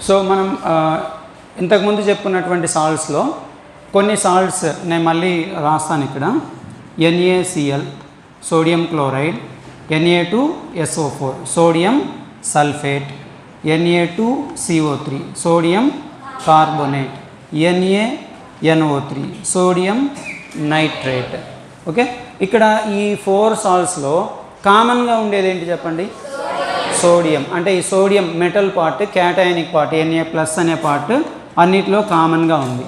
So మనం ఇంతకుముందు చెప్పుకున్నటువంటి సాల్ట్స్లో కొన్ని సాల్ట్స్ నేను మళ్ళీ రాస్తాను ఇక్కడ. NaCl sodium chloride, Na2SO4 sodium sulphate, Na2CO3 sodium carbonate, NaNO3 sodium nitrate. Okay, ఇక్కడ ఈ 4 సాల్ట్స్లో కామన్గా ఉండేది ఏంటి చెప్పండి? సోడియం. అంటే ఈ sodium metal part, cationic part Na+ అనే పార్ట్ అన్నిటిలో కామన్గా ఉంది.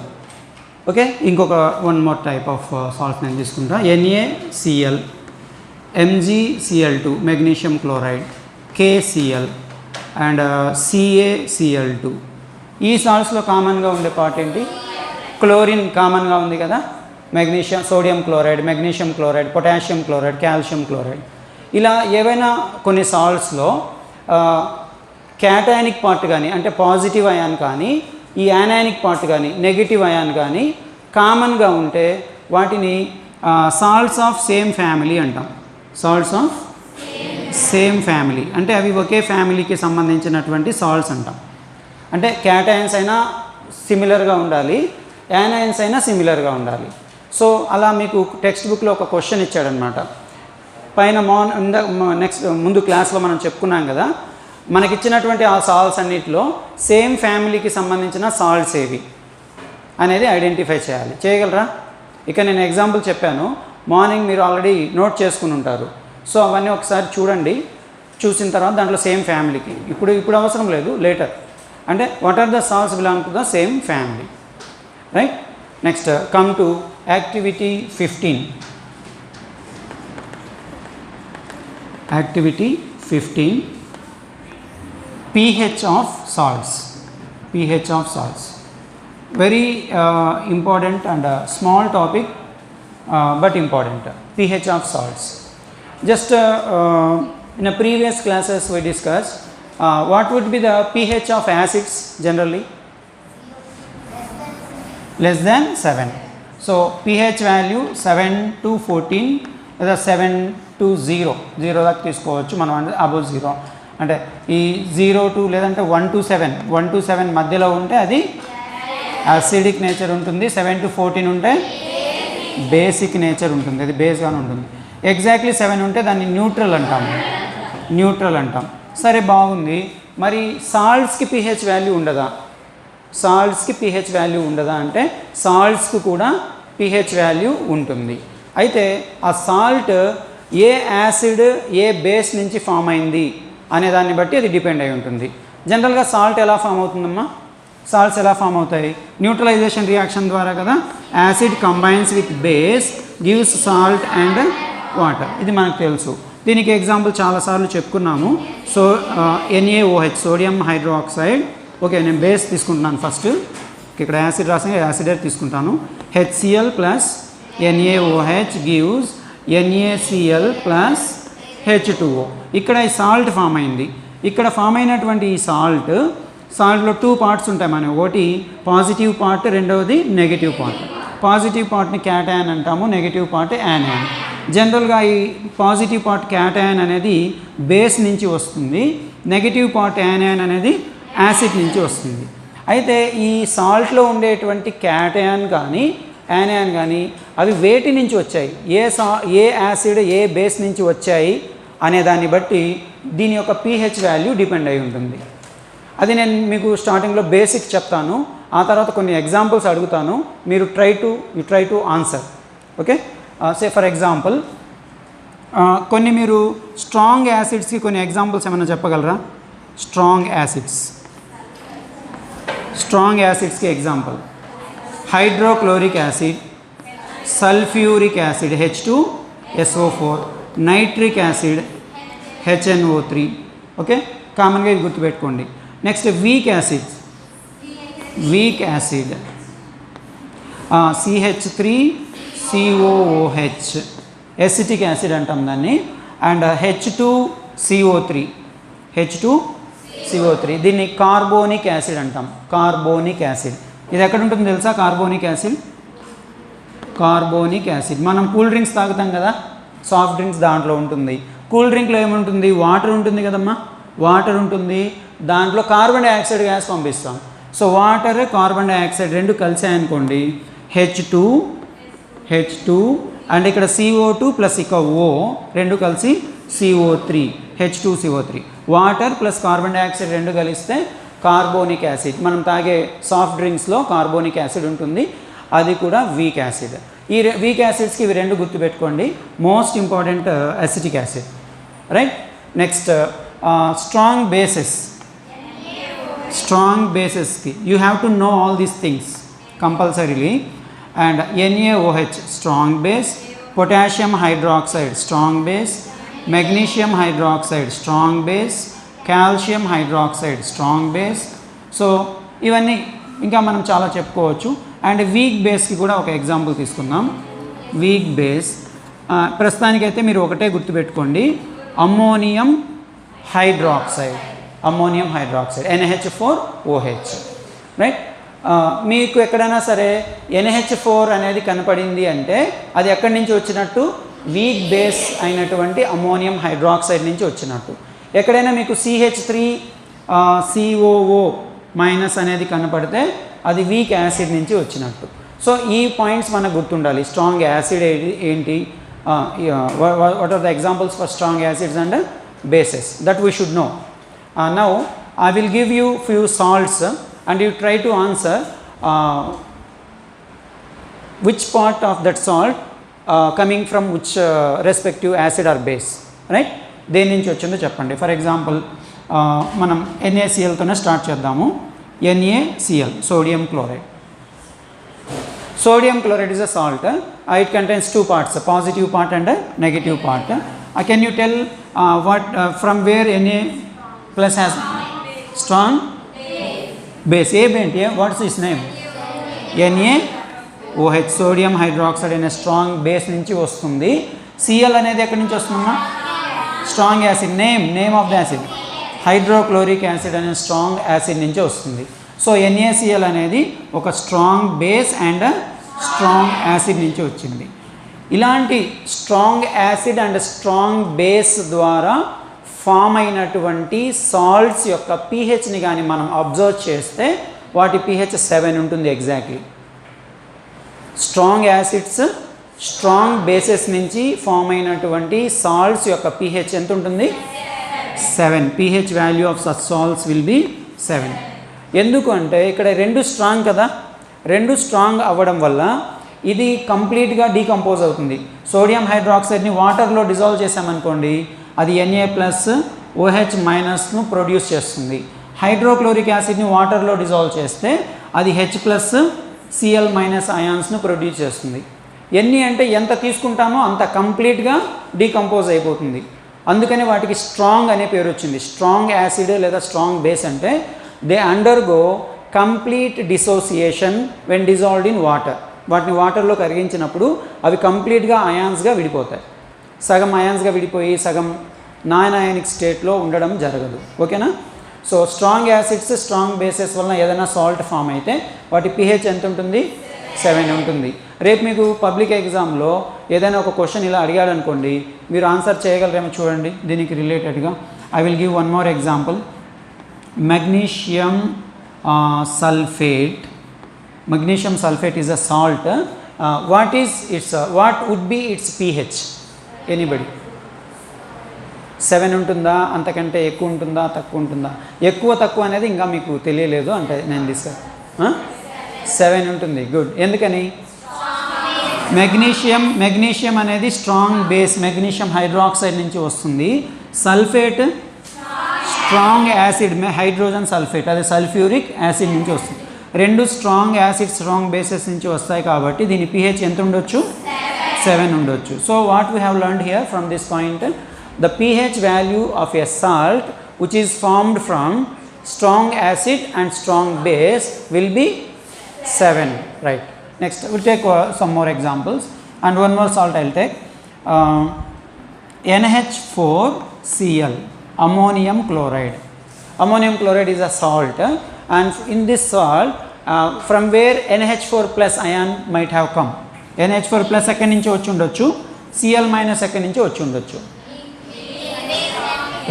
ఓకే, ఇంకొక one more type of salts నేను తీసుకుంటా. NaCl, MgCl2 magnesium chloride, KCl and CaCl2. ఈ సాల్ట్స్లో కామన్గా ఉండే పార్ట్ ఏంటి? క్లోరిన్ కామన్గా ఉంది కదా. Magnesium, sodium chloride, magnesium chloride, potassium chloride, calcium chloride. ఇలా ఏవైనా కొన్ని సాల్ట్స్లో క్యాటయానిక్ పార్ట్ కానీ అంటే పాజిటివ్ అయాన్ కానీ, ఈ యానానిక్ పార్ట్ కానీ నెగిటివ్ అయాన్ కానీ కామన్గా ఉంటే వాటిని సాల్ట్స్ ఆఫ్ సేమ్ ఫ్యామిలీ అంటాం. సాల్ట్స్ ఆఫ్ సేమ్ ఫ్యామిలీ అంటే అవి ఒకే ఫ్యామిలీకి సంబంధించినటువంటి సాల్ట్స్ అంటాం. అంటే క్యాటయాన్స్ అయినా సిమిలర్గా ఉండాలి, యానాయన్స్ అయినా సిమిలర్గా ఉండాలి. సో అలా మీకు టెక్స్ట్ బుక్లో ఒక క్వశ్చన్ ఇచ్చాడనమాట. పైన నెక్స్ట్ ముందు క్లాస్లో మనం చెప్పుకున్నాం కదా, మనకిచ్చినటువంటి ఆ సాల్ట్స్ అన్నిటిలో సేమ్ ఫ్యామిలీకి సంబంధించిన సాల్ట్స్ ఏవి అనేది ఐడెంటిఫై చేయాలి. చేయగలరా? ఇక నేను ఎగ్జాంపుల్ చెప్పాను, మార్నింగ్ మీరు ఆల్రెడీ నోట్ చేసుకుని ఉంటారు. సో అవన్నీ ఒకసారి చూడండి, చూసిన తర్వాత దాంట్లో సేమ్ ఫ్యామిలీకి ఇప్పుడు అవసరం లేదు, లేటర్. అంటే what are the salts belong to the same family, right? Next come to activity 15. Activity 15, pH of salts. pH of salts, very important and small topic, but important. pH of salts. Just in a previous classes we discussed what would be the pH of acids generally? Less than 7. So pH value 7 to 14 లేదా 7 to 0 దాకా తీసుకోవచ్చు మనం. అంటే above 0 అంటే ఈ 0 to లేదంటే 1 to 7 మధ్యలో ఉంటే అది యాసిడిక్ నేచర్ ఉంటుంది. 7 to 14 ఉంటే బేసిక్ నేచర్ ఉంటుంది, అది బేస్గానే ఉంటుంది. ఎగ్జాక్ట్లీ 7 ఉంటే దాన్ని న్యూట్రల్ అంటాం. సరే, బాగుంది. మరి సాల్ట్స్కి pH వాల్యూ ఉండదా? సాల్ట్స్కి pH వాల్యూ ఉండదా అంటే సాల్ట్స్కి కూడా pH వాల్యూ ఉంటుంది. అయితే ఆ సాల్ట్ ఏ యాసిడ్ ఏ బేస్ నుంచి ఫామ్ అయింది అనే దాన్ని బట్టి అది డిపెండ్ అయి ఉంటుంది. జనరల్గా సాల్ట్ ఎలా ఫామ్ అవుతుందమ్మా? సాల్ట్స్ ఎలా ఫామ్ అవుతాయి? న్యూట్రలైజేషన్ రియాక్షన్ ద్వారా కదా. Acid combines with base gives salt and water, ఇది మనకు తెలుసు. దీనికి ఎగ్జాంపుల్ చాలాసార్లు చెప్పుకున్నాము. So NaOH sodium hydroxide. Okay, నేను బేస్ తీసుకుంటున్నాను ఫస్ట్. ఇక్కడ యాసిడ్ రాసిన యాసిడ్ తీసుకుంటాను. HCl plus NaOH gives NaCl plus H2O. ఇక్కడ ఈ సాల్ట్ ఫామ్ అయింది. ఇక్కడ ఫామ్ అయినటువంటి ఈ సాల్ట్లో 2 పార్ట్స్ ఉంటాయి మనకి. ఒకటి పాజిటివ్ పార్ట్, రెండవది నెగిటివ్ పార్ట్. పాజిటివ్ పార్ట్ని క్యాటయాన్ అంటాము, నెగిటివ్ పార్ట్ యానయాన్. జనరల్గా ఈ పాజిటివ్ పార్ట్ క్యాటయాన్ అనేది బేస్ నుంచి వస్తుంది, నెగిటివ్ పార్ట్ యానయాన్ అనేది యాసిడ్ నుంచి వస్తుంది. అయితే ఈ సాల్ట్లో ఉండేటువంటి క్యాటయాన్ కానీ యానయాన్ కానీ అవి వేటి నుంచి వచ్చాయి, ఏ యాసిడ్ ఏ బేస్ నుంచి వచ్చాయి అనే దాన్ని బట్టి దీని యొక్క pH వాల్యూ డిపెండ్ అయి ఉంటుంది. అది నేను మీకు స్టార్టింగ్లో బేసిక్ చెప్తాను, ఆ తర్వాత కొన్ని ఎగ్జాంపుల్స్ అడుగుతాను, మీరు try to answer. Okay, say for example కొన్ని మీరు స్ట్రాంగ్ యాసిడ్స్కి కొన్ని ఎగ్జాంపుల్స్ ఏమైనా చెప్పగలరా? స్ట్రాంగ్ యాసిడ్స్కి example hydrochloric acid, sulphuric acid H2SO4, nitric acid HNO3. Okay, కామన్గా ఇది గుర్తుపెట్టుకోండి. Next weak acid CH3COOH acetic acid అంటాం దాన్ని. అండ్ H2CO3 దీన్ని కార్బోనిక్ యాసిడ్ అంటాం. కార్బోనిక్ యాసిడ్ ఇది ఎక్కడ ఉంటుంది తెలుసా? కార్బోనిక్ యాసిడ్ మనం కూల్ డ్రింక్స్ తాగుతాం కదా, సాఫ్ట్ డ్రింక్స్, దాంట్లో ఉంటుంది. కూల్ డ్రింక్లో ఏముంటుంది? వాటర్ ఉంటుంది కదమ్మా, వాటర్ ఉంటుంది, దాంట్లో కార్బన్ డైఆక్సైడ్ గ్యాస్ పంపిస్తాం. సో వాటర్ కార్బన్ డైఆక్సైడ్ రెండు కలిసాయనుకోండి, H2 అండ్ ఇక్కడ CO2 ప్లస్ ఇక O రెండు కలిసి CO3, H2CO3. Water plus carbon dioxide రెండు కలిస్తే కార్బోనిక్ యాసిడ్. మనం తాగే సాఫ్ట్ డ్రింక్స్లో కార్బోనిక్ యాసిడ్ ఉంటుంది, అది కూడా వీక్ యాసిడ్. ఈ వీక్ యాసిడ్స్కి ఇవి రెండు గుర్తుపెట్టుకోండి. Most important acetic acid, right. Next strong బేసెస్కి you have to know all these things compulsorily. And NaOH strong base, potassium hydroxide strong base, magnesium hydroxide strong base, calcium hydroxide strong base. So ఇవన్నీ ఇంకా మనం చాలా చెప్పుకోవచ్చు. And weak బేస్కి కూడా ఒక example తీసుకుందాం. Weak base ప్రస్తుతానికైతే మీరు ఒకటే గుర్తుపెట్టుకోండి, అమ్మోనియం హైడ్రాక్సైడ్ NH4OH, రైట్. మీకు ఎక్కడైనా సరే NH4 అనేది కనపడింది అంటే అది ఎక్కడి నుంచి వచ్చినట్టు, వీక్ బేస్ అయినటువంటి అమ్మోనియం హైడ్రాక్సైడ్ నుంచి వచ్చినట్టు. ఎక్కడైనా మీకు CH3COO మైనస్ అనేది కనపడితే అది వీక్ యాసిడ్ నుంచి వచ్చినట్టు. సో ఈ పాయింట్స్ మనకు గుర్తుండాలి. స్ట్రాంగ్ యాసిడ్ ఏంటి, what are the examples for strong acids and bases that we should know. Now I will give you few salts and you try to answer which part of that salt coming from which respective acid or base, right. దేని నుంచి వచ్చిందో చెప్పండి. For example మనం NaClతోనే start చేద్దాము. NaCl, sodium chloride. Sodium chloride is a salt. It contains two parts, a positive part and a negative part. Can you tell what from where Na plus has strong base? What's its name? NaOH, sodium hydroxide అనే strong base నుంచి వస్తుంది. Cl అనేది ఎక్కడి నుంచి వస్తుందమ్మా? Strong acid. Name of the acid hydrochloric acid అనే strong acid నుంచి వస్తుంది. సో NaCl అనేది ఒక strong base and strong acid నుంచి వచ్చింది. ఇలాంటి strong acid and strong base ద్వారా ఫామ్ అయినటువంటి సాల్ట్స్ యొక్క pHని కానీ మనం అబ్జర్వ్ చేస్తే వాటి pH 7 ఉంటుంది exactly. Strong acids, strong bases నుంచి ఫామ్ అయినటువంటి సాల్ట్స్ యొక్క pH ఎంత ఉంటుంది? 7. pH value of such salts will be 7. ఎందుకు అంటే ఇక్కడ రెండు స్ట్రాంగ్ కదా, రెండు స్ట్రాంగ్ అవ్వడం వల్ల ఇది కంప్లీట్గా డీకంపోజ్ అవుతుంది. సోడియం హైడ్రాక్సైడ్ని వాటర్లో డిజాల్వ్ చేసామనుకోండి, అది Na+OH- ప్రొడ్యూస్ చేస్తుంది. హైడ్రోక్లోరిక్ యాసిడ్ని వాటర్లో డిజాల్వ్ చేస్తే అది H+Cl- అయాన్స్ను ప్రొడ్యూస్ చేస్తుంది. ఎన్ని అంటే ఎంత తీసుకుంటామో అంత కంప్లీట్గా డీకంపోజ్ అయిపోతుంది. అందుకని వాటికి స్ట్రాంగ్ అనే పేరు వచ్చింది. స్ట్రాంగ్ యాసిడ్ లేదా స్ట్రాంగ్ బేస్ అంటే they undergo complete dissociation when dissolved in water. వాటిని వాటర్లో కరిగించినప్పుడు అవి కంప్లీట్గా అయాన్స్గా విడిపోతాయి. సగం అయాన్స్గా విడిపోయి సగం నాన్ అయానిక్ స్టేట్లో ఉండడం జరగదు. ఓకేనా? So strong acids, strong bases వలన ఏదైనా సాల్ట్ ఫామ్ అయితే వాటి pH ఎంత ఉంటుంది? 7 ఉంటుంది. రేపు మీకు పబ్లిక్ ఎగ్జామ్లో ఏదైనా ఒక క్వశ్చన్ ఇలా అడిగాడు అనుకోండి, మీరు ఆన్సర్ చేయగలరేమో చూడండి. దీనికి రిలేటెడ్గా I will give one more example. Magnesium sulphate. Magnesium sulfate is a salt. What would be its pH? Anybody? 7 ఉంటుందా, అంతకంటే ఎక్కువ ఉంటుందా, తక్కువ ఉంటుందా? ఎక్కువ తక్కువ అనేది ఇంకా మీకు తెలియలేదు అంటే నేను తీసుకు 7 ఉంటుంది. గుడ్. ఎందుకని? మెగ్నీషియం అనేది స్ట్రాంగ్ బేస్, మెగ్నీషియం హైడ్రాక్సైడ్ నుంచి వస్తుంది. Sulphate strong acid, hydrogen sulphate, అది సల్ఫ్యూరిక్ యాసిడ్ నుంచి వస్తుంది. రెండు స్ట్రాంగ్ యాసిడ్, స్ట్రాంగ్ బేసెస్ నుంచి వస్తాయి కాబట్టి దీని pH ఎంత ఉండొచ్చు? 7 ఉండొచ్చు. So what we have learned here from this point, the pH value of a salt which is formed from strong acid and strong base will be 7. Right. Next will take some more examples and one more salt I will take. NH4Cl, ammonium chloride. Ammonium chloride is a salt. And in this salt, from where NH4 plus ion might have come? NH4 plus ఎక్కడి నుంచి వచ్చి ఉండొచ్చు? Cl minus ఎక్కడి నుంచి వచ్చి ఉండొచ్చు?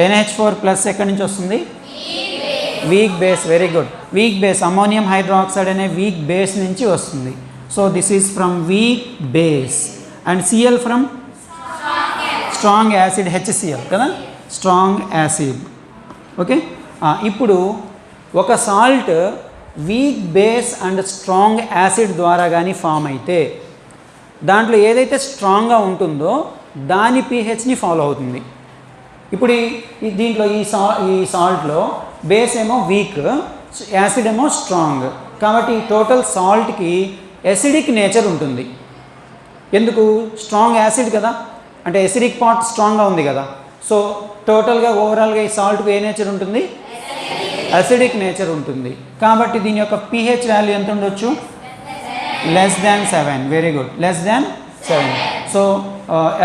NH4 plus ఎక్కడి నుంచి వస్తుంది? Weak base, very good. Weak base ammonium hydroxide అనే వీక్ బేస్ నుంచి వస్తుంది. So this is from weak base. And CL from strong acid, HCl కదా, స్ట్రాంగ్ యాసిడ్. ఓకే, ఇప్పుడు ఒక salt weak base and strong acid ద్వారా కానీ form అయితే దాంట్లో ఏదైతే స్ట్రాంగ్గా ఉంటుందో దాని పీహెచ్ని ఫాలో అవుతుంది. ఇప్పుడు దీంట్లో ఈ సాల్ట్లో బేస్ ఏమో వీక్, యాసిడ్ ఏమో స్ట్రాంగ్. కాబట్టి టోటల్ సాల్ట్కి ఎసిడిక్ నేచర్ ఉంటుంది. ఎందుకు? స్ట్రాంగ్ యాసిడ్ కదా, అంటే ఎసిడిక్ పార్ట్ స్ట్రాంగ్గా ఉంది కదా. సో టోటల్గా ఓవరాల్గా ఈ సాల్ట్కి ఏ నేచర్ ఉంటుంది? అసిడిక్ నేచర్ ఉంటుంది. కాబట్టి దీని యొక్క pH వాల్యూ ఎంత ఉండొచ్చు? Less than 7. Very good, less than 7. So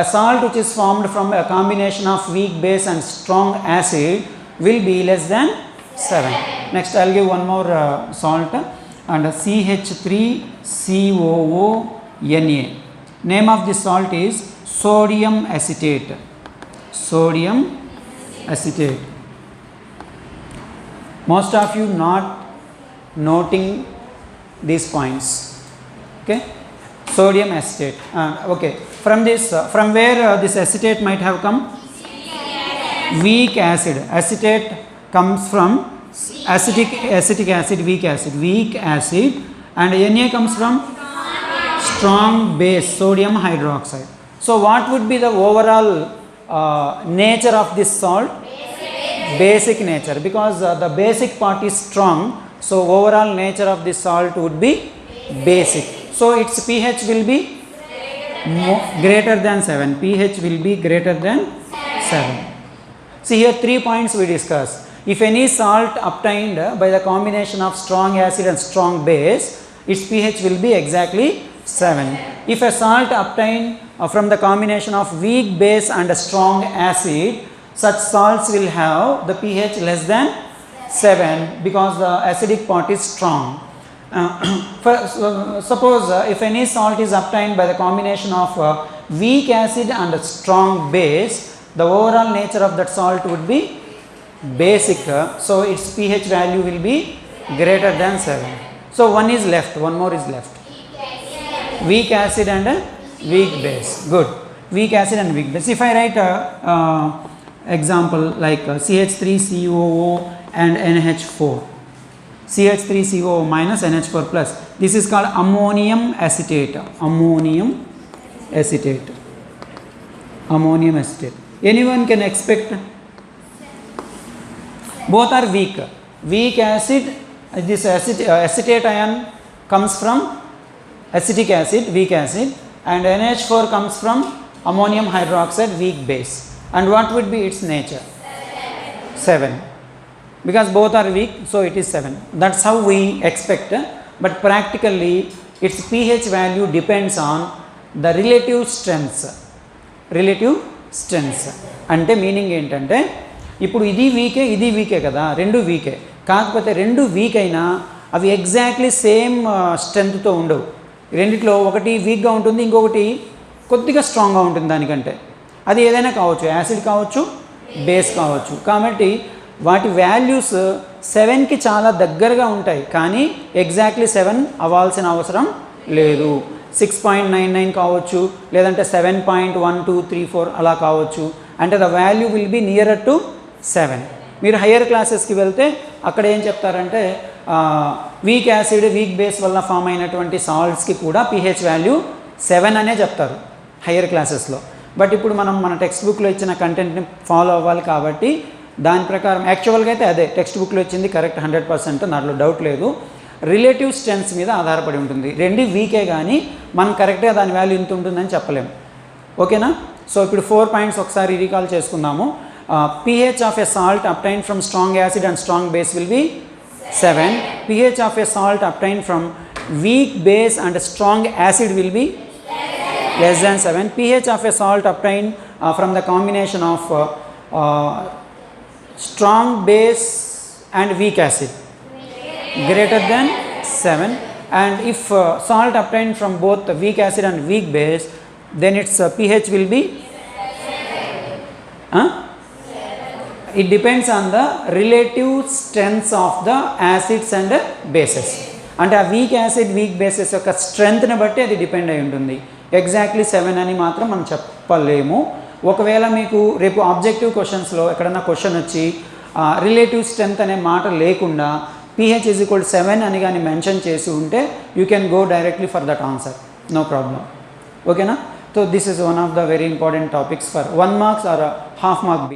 a salt which is formed from a combination of weak base and strong acid will be less than 7. Next I'll give one more salt, and CH3COO Na. Name of this salt is sodium acetate. Sodium acetate. Most of you not noting these points. Okay, sodium acetate. Okay, from this from where this acetate might have come? Weak acid. Acetate comes from acetic acid, weak acid, and Na comes from strong base, sodium hydroxide. So what would be the overall nature of this salt? Basic nature, because the basic part is strong, so overall nature of this salt would be basic. So its pH will be greater than 7. pH will be greater than 7. See here 3 points we discussed. If any salt obtained by the combination of strong acid and strong base, its pH will be exactly 7. If a salt obtained from the combination of weak base and a strong acid, such salts will have the pH less than 7 because the acidic part is strong. Suppose if any salt is obtained by the combination of weak acid and a strong base, the overall nature of that salt would be basic, so its pH value will be greater than 7. So one is left, one more is left. Weak acid and a weak base. Good, weak acid and weak base. If I write example like CH3COO and NH4, CH3COO minus NH4 plus, this is called ammonium acetate. Ammonium acetate. Ammonium acetate. Anyone can expect? Both are weak. Weak acid, this acetate ion comes from acetic acid, weak acid, and NH4 comes from ammonium hydroxide, weak base. And what would be its nature? 7. Because both are weak, so it is 7. That's how we expect, but practically its pH value depends on the relative strengths. Relative strengths అంటే meaning ఏంటంటే, ఇప్పుడు ఇది వీకే కదా, రెండు వీకే. కాకపోతే రెండు week అయినా అవి ఎగ్జాక్ట్లీ సేమ్ స్ట్రెంగ్త్తో ఉండవు. రెండిట్లో ఒకటి వీక్గా ఉంటుంది, ఇంకొకటి కొద్దిగా స్ట్రాంగ్గా ఉంటుంది దానికంటే. అది ఏదైనా కావచ్చు, యాసిడ్ కావచ్చు, బేస్ కావచ్చు. కాబట్టి వాటి వాల్యూస్ 7కి చాలా దగ్గరగా ఉంటాయి, కానీ ఎగ్జాక్ట్లీ 7 అవ్వాల్సిన అవసరం లేదు. 6.99 కావచ్చు, లేదంటే 7.1234 అలా కావచ్చు. అంటే the value will be nearer to 7. మీరు హయ్యర్ క్లాసెస్కి వెళ్తే అక్కడ ఏం చెప్తారంటే వీక్ యాసిడ్, వీక్ బేస్ వల్ల ఫామ్ అయినటువంటి సాల్ట్స్కి కూడా pH వాల్యూ 7 అనే చెప్తారు హయ్యర్ క్లాసెస్లో. బట్ ఇప్పుడు మనం మన టెక్స్ట్ బుక్లో ఇచ్చిన కంటెంట్ని ఫాలో అవ్వాలి కాబట్టి దాని ప్రకారం యాక్చువల్గా అయితే అదే టెక్స్ట్ బుక్లో ఇచ్చింది కరెక్ట్ 100%, దాంట్లో డౌట్ లేదు. రిలేటివ్ స్ట్రెంత్స్ మీద ఆధారపడి ఉంటుంది. రెండు వీకే కానీ మనం కరెక్ట్గా దాని వాల్యూ ఇంత ఉంటుందని చెప్పలేము. ఓకేనా? సో ఇప్పుడు 4 పాయింట్స్ ఒకసారి రీకాల్ చేసుకుందాము. pH of a salt obtained from strong acid and strong base will be 7. pH of a salt obtained from weak base and strong acid will be less than 7. pH of a salt obtained from the combination of strong base and weak acid greater than 7. And if salt obtained from both the weak acid and weak base, then its pH will be it depends on the relative strengths of the acids and bases. అంటే ఆ weak acid week bases యొక్క స్ట్రెంగ్త్ని బట్టి అది depend అయి ఉంటుంది. Exactly 7 అని మాత్రం మనం చెప్పలేము. ఒకవేళ మీకు రేపు ఆబ్జెక్టివ్ క్వశ్చన్స్లో ఎక్కడన్నా క్వశ్చన్ వచ్చి రిలేటివ్ స్ట్రెంగ్త్ అనే మాట లేకుండా pH = 7 అని కానీ మెన్షన్ చేసి ఉంటే you can go directly for that answer, no problem. ఓకేనా? So this is one of the very important topics for 1 marks or a half mark.